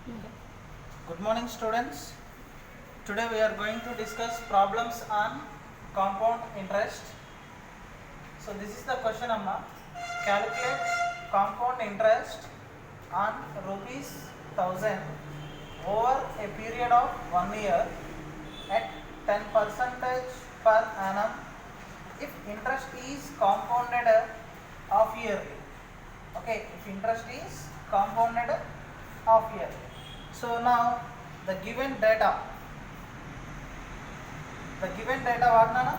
Okay. Good morning, students. Today we are going to discuss problems on compound interest. So this is the question, Amma. Calculate compound interest on rupees 1000 over a period of 1 year at 10 percentage per annum if interest is compounded half yearly. Okay, if interest is compounded half yearly. So now the given data what nana?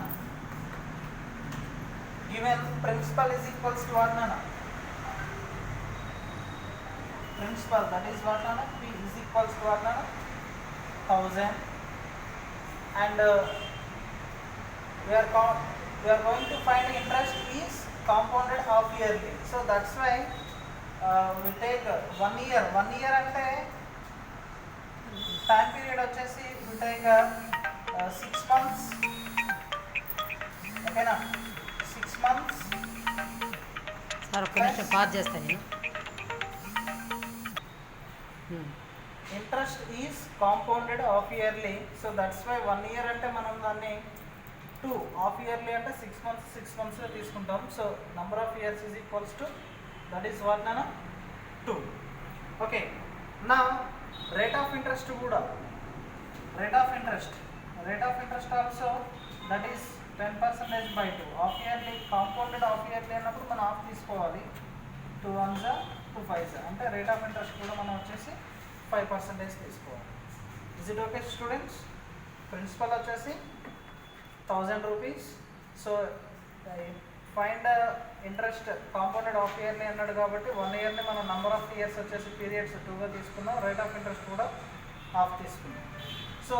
Given principal is equals to what nana? Principal, that is what nana? P is equals to what nana? 1000, and we are going to find interest is compounded half yearly. So that's why we take 1 year. 1 year ante time period వచ్చేసి we take 6 months. ఓకేనా, 6 months sir ఒక్క నిమిషం pause చేస్తాను నేను. Interest is compounded half yearly. So that's why 1 year అంటే మనం దాన్ని 2 half yearly అంటే 6 monthsలో తీసుకుంటాం. So number of years is equals to that is what నానా 2. ఓకే, నా రేట్ ఆఫ్ ఇంట్రెస్ట్ కూడా rate of interest also that is 10% by 2. Half yearly compounded half yearly అన్నప్పుడు మనం హాఫ్ తీసుకోవాలి. 2 1s 2 5s అంటే rate of interest కూడా మనం వచ్చేసి 5% తీసుకోవాలి. Is it okay students? Principal వచ్చేసి 1000 rupees. So find interest compounded half yearly అన్నాడు కాబట్టి 1 yearని మనం నెంబర్ ఆఫ్ ఇయర్స్ వచ్చేసి పీరియడ్స్ 2గా తీసుకున్నాం. రేట్ ఆఫ్ ఇంట్రెస్ట్ కూడా హాఫ్ తీసుకున్నాం. So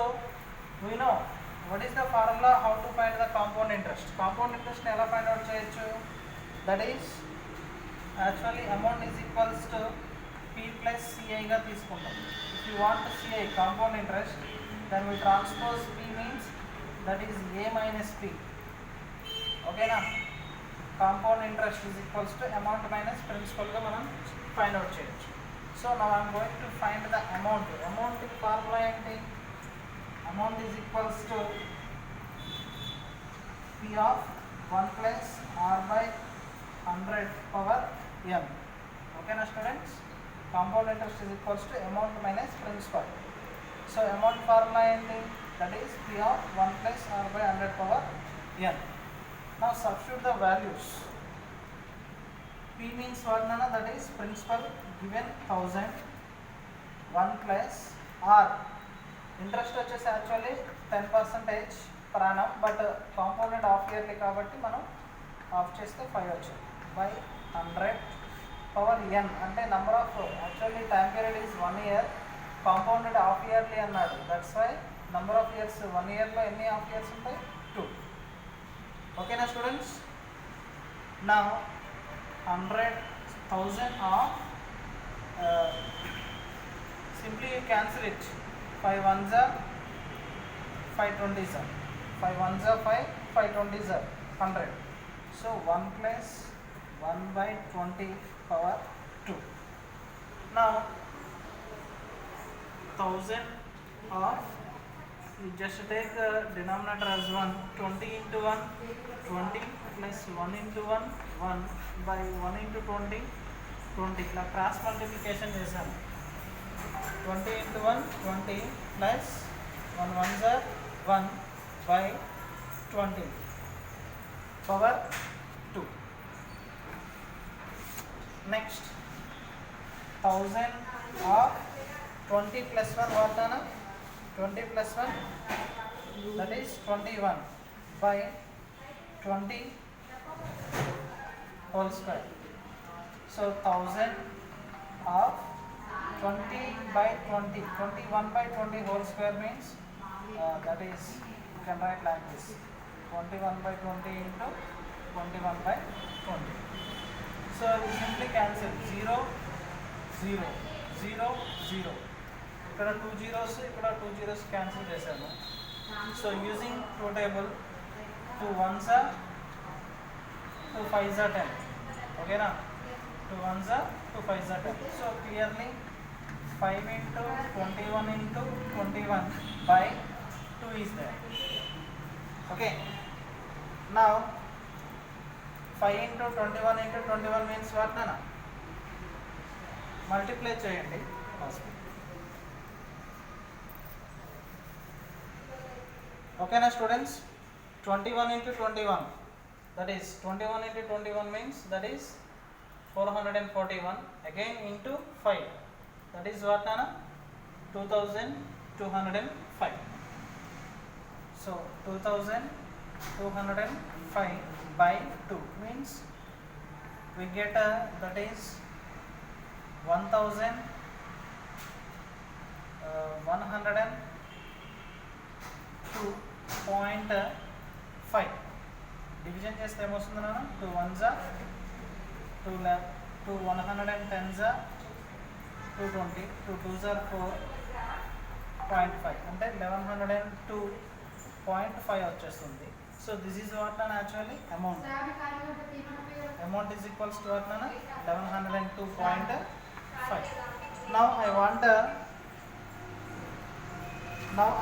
we know what is the formula how to find the compound interest. Compound interest ని ఎలా ఫైండ్ అవుట్ చేయొచ్చు? That is actually amount is equals to P plus CI గా తీసుకుంటాం. If you want CI compound interest then we transpose P means that is A minus P. ఓకేనా, compound interest is equals to amount minus principal గా మనం find out చేయొచ్చు. So now I am going to find the amount. Amount formula ఏంటి? Amount is equals to P of 1 plus R by 100 power n. Okay na students? Compound interest is equals to amount minus principal. So amount formula enti? That is P of 1 plus R by 100 power n. Now substitute the values. P means what nana? That is principal given 1000. 1 plus R. Interest వచ్చేసి actually 10% per annum, but compounded half yearly కాబట్టి మనం half చేస్తే 5 వచ్చింది by 100 power n. అంటే number of actually time period is 1 year, compounded half yearly అన్నాడు. That's why number of years 1 yearలో ఎన్ని half years ఉంటాయి? 2. ఓకేనా స్టూడెంట్స్? నా 100,000 half simply you cancel it. 5 1s 5 20s 5 1s 5 5 20s 100. So 1 plus 1 by 20 power 2. Now 1000 of, you just take the denominator as 1. 20 into 1 20 plus 1 into 1 1 by 1 into 20 20. ఇలా cross multiplication చేశాను. 20 into 1 20 plus 1 1s 1 by 20 power 2. Next 1000 of 20 plus 1 what nana? 20 plus 1 that is 21 by 20 whole square. So 1000 of 20 by 20, 21 by 20 whole square means that is, you can write like this, 21 by 20 into 21 by 20. So we simply cancel 0 0 0 0. ఇక్కడ 2 zeros, ఇక్కడ 2 zeros cancel చేశాను. So using two table, 2 1s 2 5s 10. Okay na? 2 1s 2 5s 10. So clearly 5 into 21 into 21 by 2 is there. Okay. Now 5 into 21 into 21 means what Nana? Multiply చేయండి. Okay na students? 21 into 21, that is 21 into 21 means that is 441, again into 5, that is what Nana? 2205. So 2205 by 2 means we get that is 1102.5. Division చేస్తే ఏమొస్తుంది నాన్న? 2 1s 2 2 110s 220 2 2s 4.5 అంటే 1102.5 వచ్చేస్తుంది. So this is what నాన్న actually amount. Amount is equals to what Nana? 1102.5. Now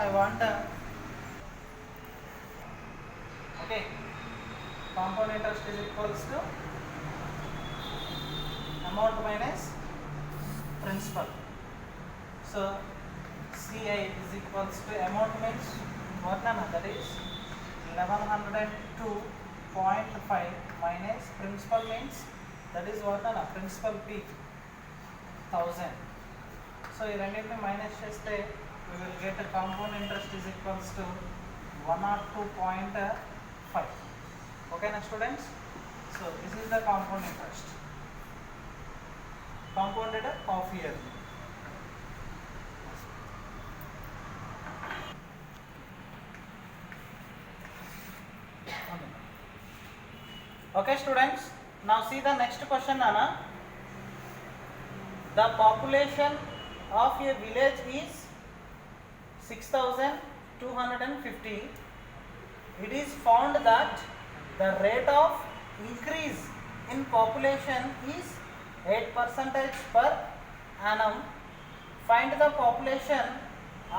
I want okay, compound interest is equals to amount minus principal. So CI is equals to amount means what Nana? That is 1102.5 minus principal means that is what Nana? Principal P 1000. So ఈ రెండింటిని minus చేస్తే we will get a compound interest is equals to 102.5. Okay na students? So this is the compound interest, compounded half yearly. Okay students, now see the next question Nana. The population of a village is 6250. It is found that the rate of increase in population is 8% per annum. Find the population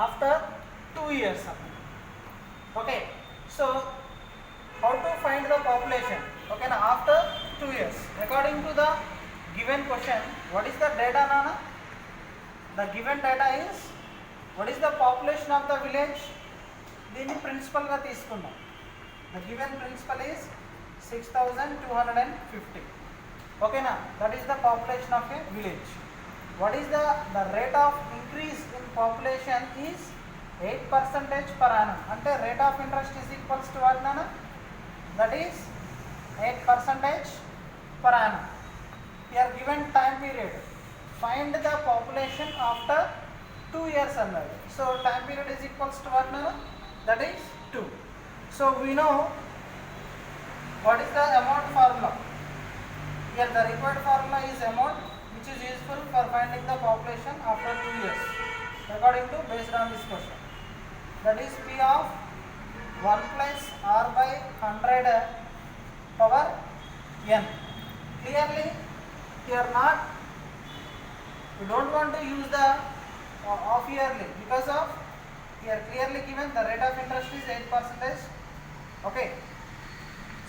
after 2 years. Okay, so how to find the population? Okay, now after 2 years, according to the given question, what is the data Nana? The given data is what is the population of the village? దీన్ని principal గా తీసుకున్నాం. The given principal is 6250. Okay na? That is the population of a village. What is the rate of increase in population is 8% per annum. అంటే rate of interest is equals to what Nana? That is 8% per annum. Here given time period, find the population after 2 years అన్నారు. So time period is equals to what Nana? That is 2. So we know what is the amount formula. Here the required formula is amount which is useful for finding the population after 2 years according to based on this question. That is P of 1 plus R by 100 power n. Clearly here not, we don't want to use the half yearly because of here clearly given the rate of interest is 8%. Okay,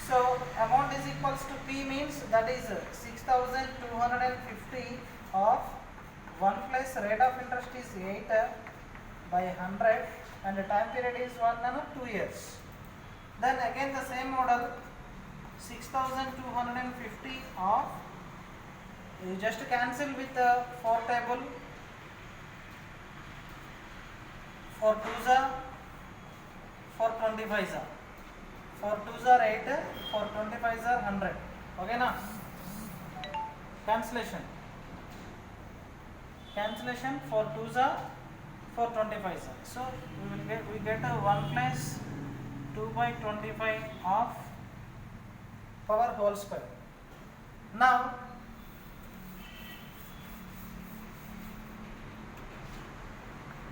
so amount is equals to P means that is 6250 of 1 plus rate of interest is 8 by 100 and the time period is what Nana? 2 years. Then again the same model, 6250 of, you just cancel with the 4 table, 4 2s are 4 25s are 4 2s are 8, 4 25s are 100. Okay na? Cancellation 4 2s are 4 25s are. So we get a 1 plus 2 by 25 of power whole square. Now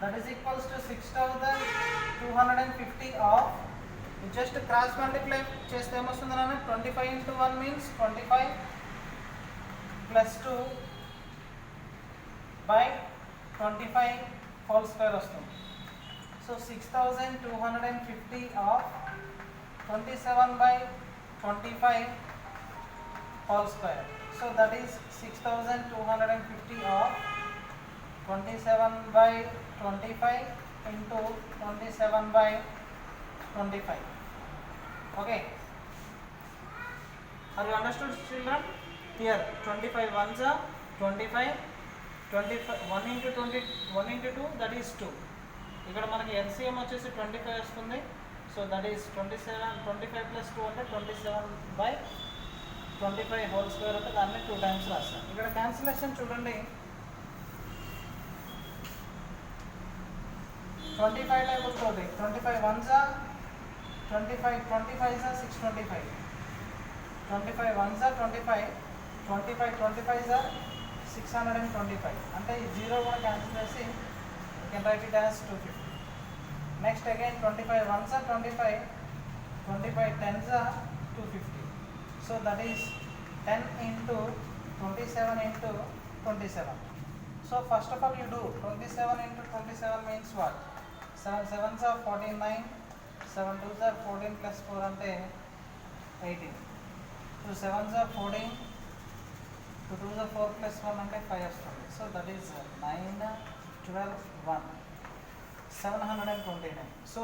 that is equals to 6250 of, just cross multiply చేస్తే ఏమొస్తుంది నాన్న? 25 into 1 means 25 plus 2 by 25 whole square వస్తుంది. So 6250 of 27/25 whole square. So that is 6250 of 27/25 into 27/25. Okay. Are you understood, children? Here 25 ones are 25, 1 into 20, 1 into 2, that is 2. ఇక్కడ మనకి LCM వచ్చేసి 25 వస్తుంది. So that is 25 plus 2 అంటే 27/25 whole square అంటే దాన్ని 2 times రాస్తాం. ఇక్కడ క్యాన్సిలేషన్ చూడండి, 25 టైమ్స్ తోటి 25 వన్స్ 25, 25 625, 25 వన్స్ 25, 25 25 625 అంటే ఈ 0 కూడా క్యాన్సిల్ చేసి you can write it as 250. Next again 25 ones are 25, 25 tens are 250. So that is 10 into 27 into 27. So first of all you do 27 into 27 means what? 7 sevens are 49, 7 twos are 14 plus 4 ante 18. So sevens are 14, 2 twos are 4 plus 1 ante 5 వస్తుంది. So that is 9, 12, 1, 729. So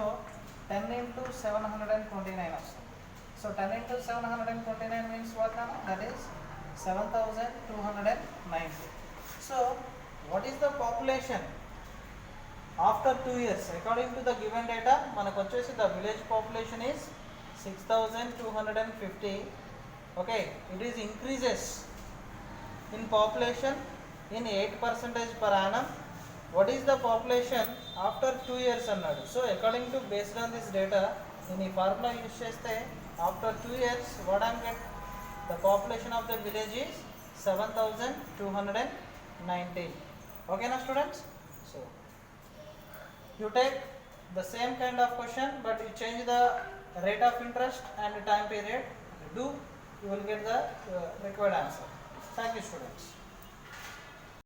10 into 729 వస్తుంది. So 10 into 729 means what now? That is 7290. So what is the population after 2 years? According to the given data, మనకు వచ్చేసి the village population is 6250. Okay, it is increases in population in 8% per annum. What is the population after 2 years అన్నాడు. So according to based on this data నేను ఈ formula use చేస్తే after 2 years what I'm get the population of the village is 7290. ఓకేనా students? So you take the same kind of question but you change the rate of interest and time period. Do, you will get the required answer. Thank you students.